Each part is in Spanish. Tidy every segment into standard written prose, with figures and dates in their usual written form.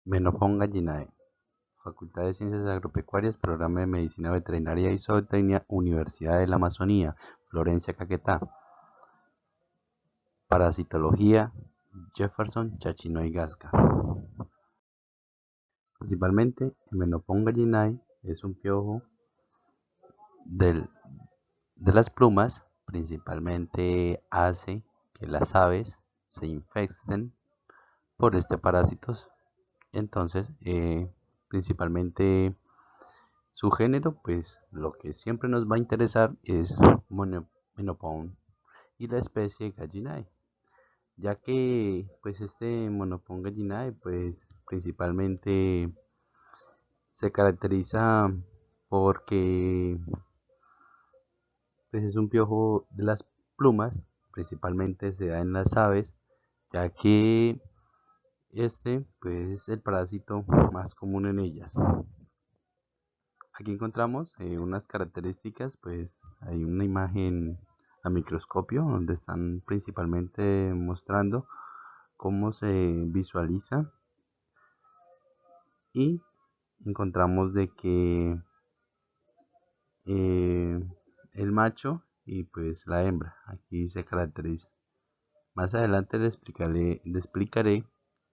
Menopón gallinae, Facultad de Ciencias Agropecuarias, Programa de Medicina Veterinaria y Zootecnia, Universidad de la Amazonía, Florencia, Caquetá. Parasitología, Jefferson, Chachino y Gasca. Principalmente, el Menopón gallinae es un piojo del- de las plumas, principalmente hace que las aves se infecten por este parásito. Entonces, principalmente su género, pues lo que siempre nos va a interesar es Menopon y la especie Gallinae, ya que pues este Menopon Gallinae pues principalmente se caracteriza porque pues, es un piojo de las plumas, principalmente se da en las aves, ya que este pues es el parásito más común en ellas. Aquí encontramos unas características, pues hay una imagen a microscopio donde están principalmente mostrando cómo se visualiza y encontramos de que eh, el macho y pues la hembra aquí se caracteriza. Más adelante le explicaré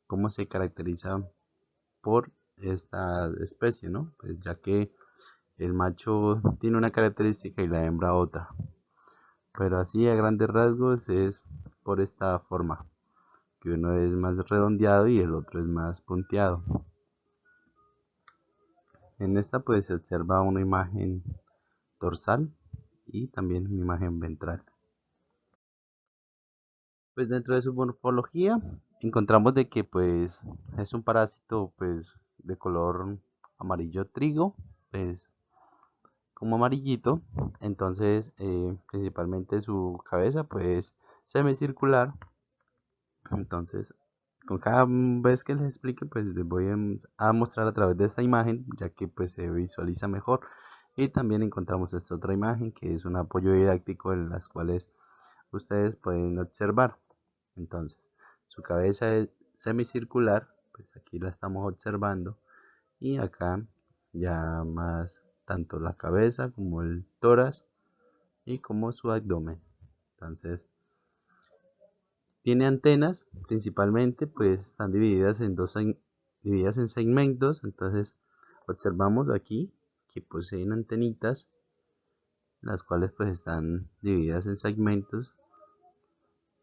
cómo se caracteriza por esta especie, ¿no? Pues ya que el macho tiene una característica y la hembra otra. Pero así a grandes rasgos es por esta forma, que uno es más redondeado y el otro es más punteado. En esta pues se observa una imagen dorsal y también una imagen ventral. Pues dentro de su morfología encontramos de que pues es un parásito pues de color amarillo trigo, pues como amarillito. Entonces principalmente su cabeza pues semicircular. Entonces con cada vez que les explique pues les voy a mostrar a través de esta imagen, ya que pues se visualiza mejor. Y también encontramos esta otra imagen que es un apoyo didáctico en las cuales ustedes pueden observar. Entonces su cabeza es semicircular, pues aquí la estamos observando, y acá ya más tanto la cabeza como el tórax y como su abdomen. Entonces tiene antenas, principalmente pues están divididas en divididas en segmentos. Entonces observamos aquí que poseen antenitas, las cuales pues están divididas en segmentos.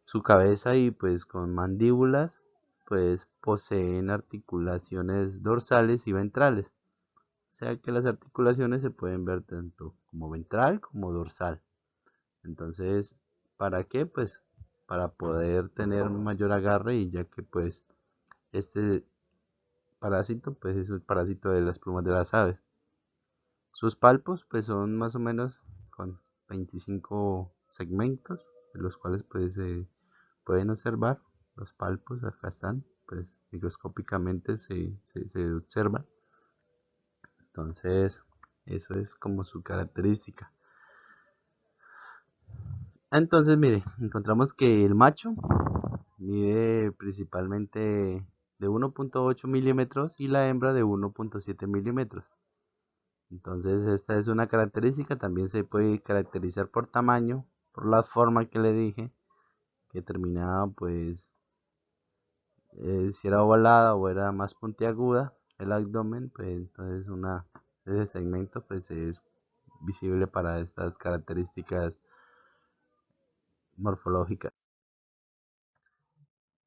Su cabeza y pues con mandíbulas pues poseen articulaciones dorsales y ventrales. O sea que las articulaciones se pueden ver tanto como ventral como dorsal. Entonces, ¿para qué? Pues para poder tener mayor agarre, y ya que pues este parásito pues es el parásito de las plumas de las aves. Sus palpos pues son más o menos con 25 segmentos, de los cuales pues se pueden observar los palpos. Acá están, pues microscópicamente se observan. Entonces eso es como su característica. Entonces mire, encontramos que el macho mide principalmente de 1.8 milímetros y la hembra de 1.7 milímetros. Entonces esta es una característica. También se puede caracterizar por tamaño, por la forma que le dije, que terminaba pues si era ovalada o era más puntiaguda el abdomen, pues entonces ese segmento pues es visible para estas características morfológicas.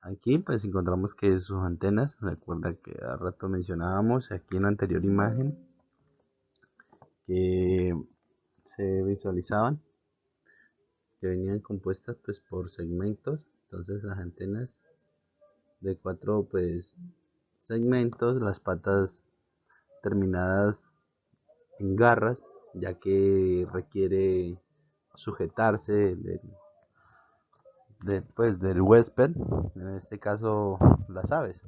Aquí pues encontramos que sus antenas, recuerda que a rato mencionábamos aquí en la anterior imagen que se visualizaban, que venían compuestas pues por segmentos. Entonces las antenas de cuatro pues segmentos, las patas terminadas en garras, ya que requiere sujetarse pues, del huésped, en este caso las aves.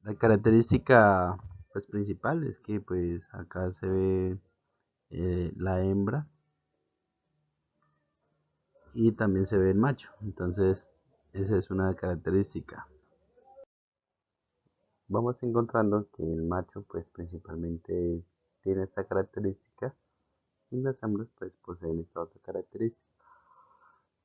La característica pues principal es que pues acá se ve la hembra y también se ve el macho. Entonces esa es una característica. vamos encontrando que el macho pues principalmente tiene esta característica y las hembras pues poseen esta otra característica.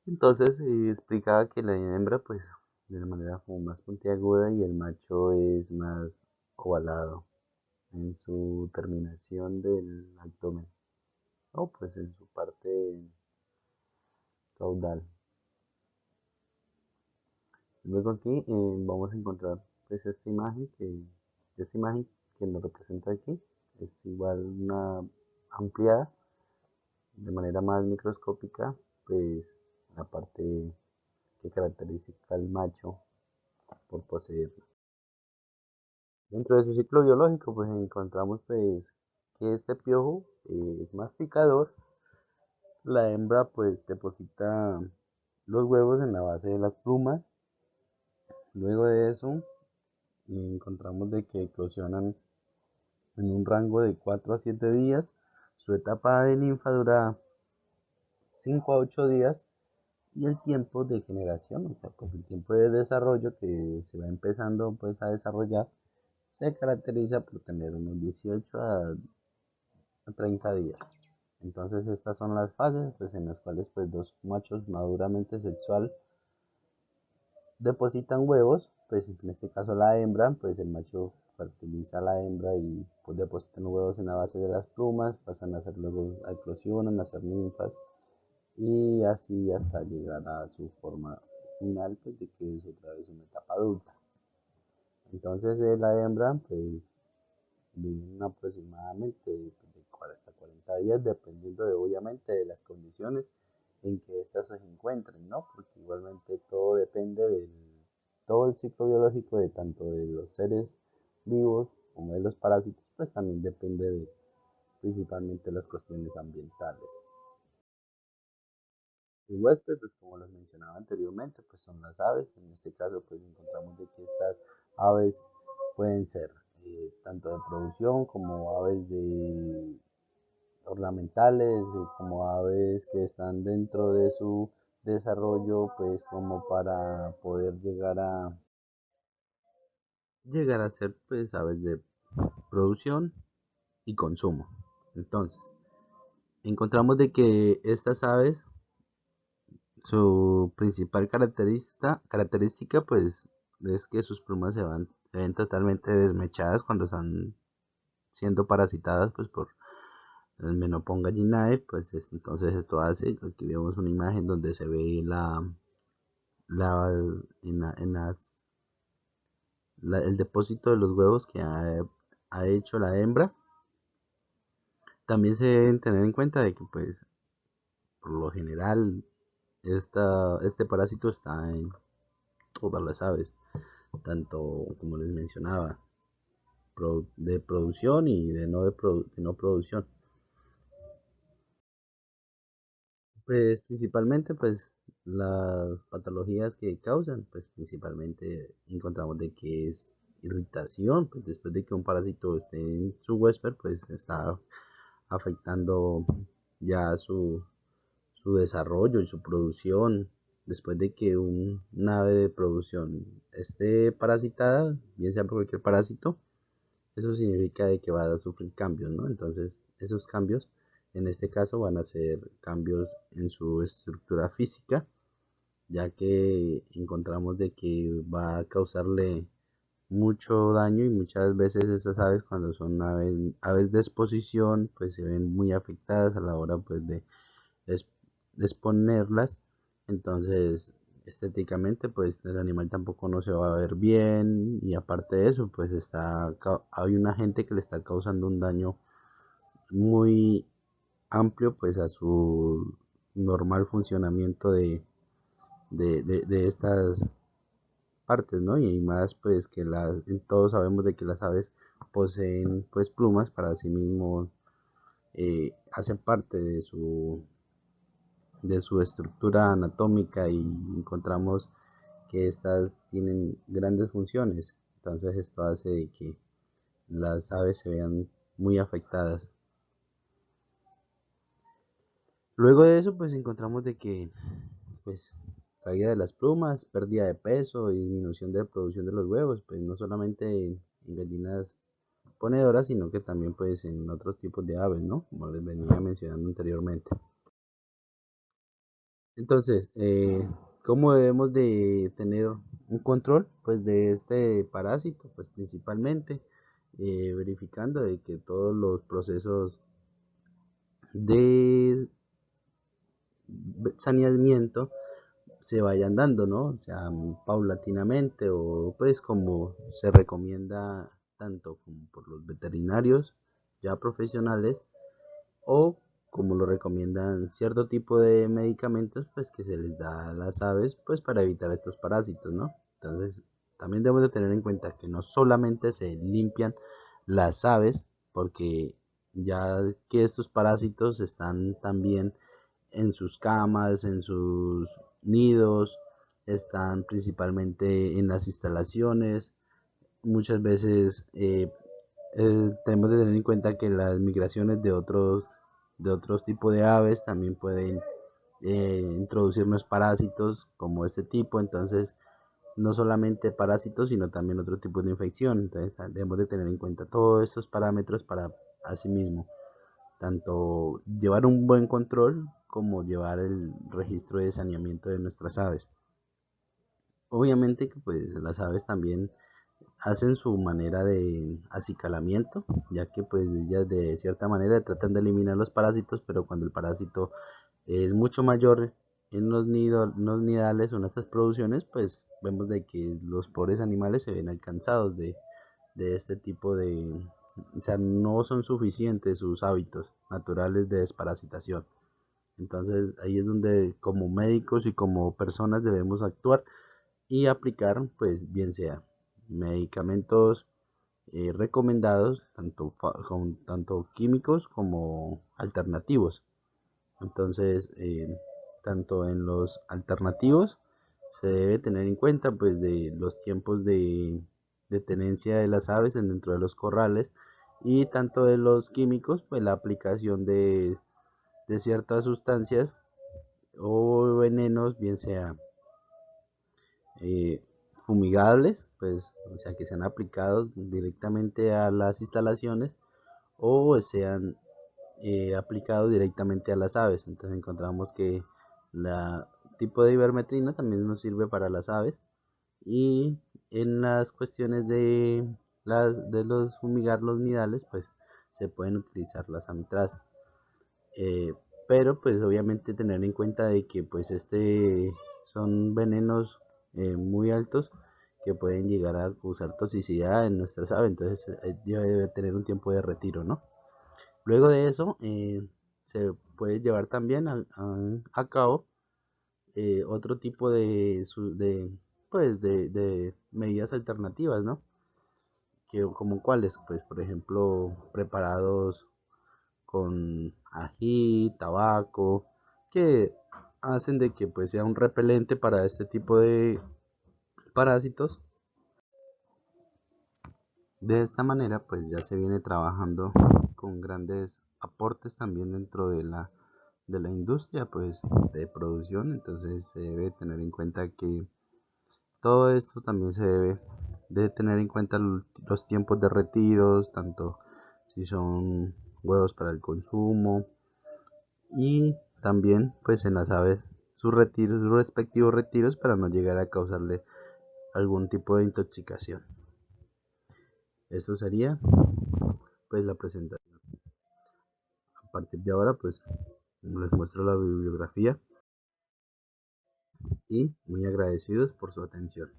Entonces explicaba que la hembra pues de una manera como más puntiaguda y el macho es más ovalado en su terminación del abdomen o pues en su parte caudal. Luego aquí vamos a encontrar pues esta imagen que nos representa aquí es igual una ampliada de manera más microscópica pues la parte que caracteriza al macho por poseerla. Dentro de su ciclo biológico pues encontramos pues que este piojo es masticador. La hembra pues deposita los huevos en la base de las plumas. Luego de eso encontramos de que eclosionan en un rango de 4 a 7 días. Su etapa de ninfa dura 5 a 8 días y el tiempo de generación, o sea, pues el tiempo de desarrollo que se va empezando pues a desarrollar, se caracteriza por tener unos 18 a 30 días. Entonces estas son las fases pues en las cuales pues dos machos maduramente sexual depositan huevos, pues en este caso la hembra, pues el macho fertiliza a la hembra y pues depositan huevos en la base de las plumas, pasan a ser luego a eclosionan, a ser ninfas y así hasta llegar a su forma final, pues de que es otra vez una etapa adulta. Entonces la hembra pues viven aproximadamente de 40 a 40 días dependiendo de obviamente de las condiciones en que éstas se encuentren, ¿no? Porque igualmente todo depende del todo el ciclo biológico de tanto de los seres vivos como de los parásitos, pues también depende de principalmente las cuestiones ambientales. El huésped, pues como les mencionaba anteriormente, pues son las aves. En este caso, pues encontramos de que estas aves pueden ser tanto de producción como aves de ornamentales, como aves que están dentro de su desarrollo, pues como para poder llegar a ser pues aves de producción y consumo. Entonces, encontramos de que estas aves, su principal característica pues es que sus plumas se ven totalmente desmechadas cuando están siendo parasitadas pues por el Menopon gallinae, pues entonces esto hace, aquí vemos una imagen donde se ve la, en el depósito de los huevos que ha hecho la hembra. También se deben tener en cuenta de que pues por lo general este parásito está en todas las aves, tanto como les mencionaba, de producción y de no producción. Pues principalmente pues las patologías que causan, pues principalmente encontramos de que es irritación, pues después de que un parásito esté en su huésped, pues está afectando ya su desarrollo y su producción. Después de que un ave de producción esté parasitada, bien sea por cualquier parásito, eso significa de que va a sufrir cambios, ¿no? Entonces, esos cambios, en este caso, van a ser cambios en su estructura física, ya que encontramos de que va a causarle mucho daño y muchas veces estas aves cuando son aves de exposición pues se ven muy afectadas a la hora pues de exponerlas. Entonces estéticamente pues el animal tampoco no se va a ver bien y aparte de eso pues hay una gente que le está causando un daño muy amplio pues a su normal funcionamiento de estas partes, ¿no? Y más pues que todos sabemos de que las aves poseen pues plumas para sí mismos, hacen parte de su estructura anatómica y encontramos que estas tienen grandes funciones. Entonces esto hace de que las aves se vean muy afectadas. Luego de eso pues encontramos de que pues caída de las plumas, pérdida de peso, disminución de la producción de los huevos, pues no solamente en gallinas ponedoras, sino que también pues en otros tipos de aves, ¿no? Como les venía mencionando anteriormente. Entonces, ¿cómo debemos de tener un control pues de este parásito? Pues principalmente verificando de que todos los procesos de saneamiento se vayan dando, ¿no? O sea, paulatinamente o pues como se recomienda tanto como por los veterinarios ya profesionales o como lo recomiendan cierto tipo de medicamentos pues que se les da a las aves pues para evitar estos parásitos, ¿no? Entonces también debemos de tener en cuenta que no solamente se limpian las aves porque ya que estos parásitos están también en sus camas, en sus nidos, están principalmente en las instalaciones. Muchas veces tenemos que tener en cuenta que las migraciones de otros tipos de aves también pueden introducirnos parásitos como este tipo, entonces no solamente parásitos sino también otro tipo de infección, entonces debemos de tener en cuenta todos estos parámetros para asimismo tanto llevar un buen control como llevar el registro de saneamiento de nuestras aves. Obviamente que pues las aves también hacen su manera de acicalamiento, ya que pues ellas de cierta manera tratan de eliminar los parásitos, pero cuando el parásito es mucho mayor en los nidos, en los nidales o en estas producciones, pues vemos de que los pobres animales se ven alcanzados de este tipo de, o sea, no son suficientes sus hábitos naturales de desparasitación. Entonces ahí es donde como médicos y como personas debemos actuar y aplicar, pues bien sea medicamentos recomendados, tanto químicos como alternativos. Entonces, tanto en los alternativos se debe tener en cuenta pues de los tiempos de tenencia de las aves dentro de los corrales y tanto de los químicos pues la aplicación de ciertas sustancias o venenos bien sea eh, fumigables pues o sea que sean aplicados directamente a las instalaciones o sean aplicado directamente a las aves. Entonces encontramos que la tipo de ivermectina también nos sirve para las aves y en las cuestiones de los fumigar los nidales pues se pueden utilizar las amitraz. Eh, pero pues obviamente tener en cuenta de que pues son venenos muy altos que pueden llegar a causar toxicidad en nuestras aves, entonces debe tener un tiempo de retiro, ¿no? Luego de eso, se puede llevar también a cabo otro tipo pues de medidas alternativas, ¿no? Como cuáles, pues por ejemplo, preparados con ají, tabaco, que hacen de que pues sea un repelente para este tipo de parásitos. De esta manera, pues ya se viene trabajando con grandes aportes también dentro de la industria, pues de producción. Entonces se debe tener en cuenta que todo esto también se debe de tener en cuenta los tiempos de retiros, tanto si son huevos para el consumo y también pues en las aves sus retiros, sus respectivos retiros para no llegar a causarle algún tipo de intoxicación. Eso sería pues la presentación. A partir de ahora pues les muestro la bibliografía y muy agradecidos por su atención.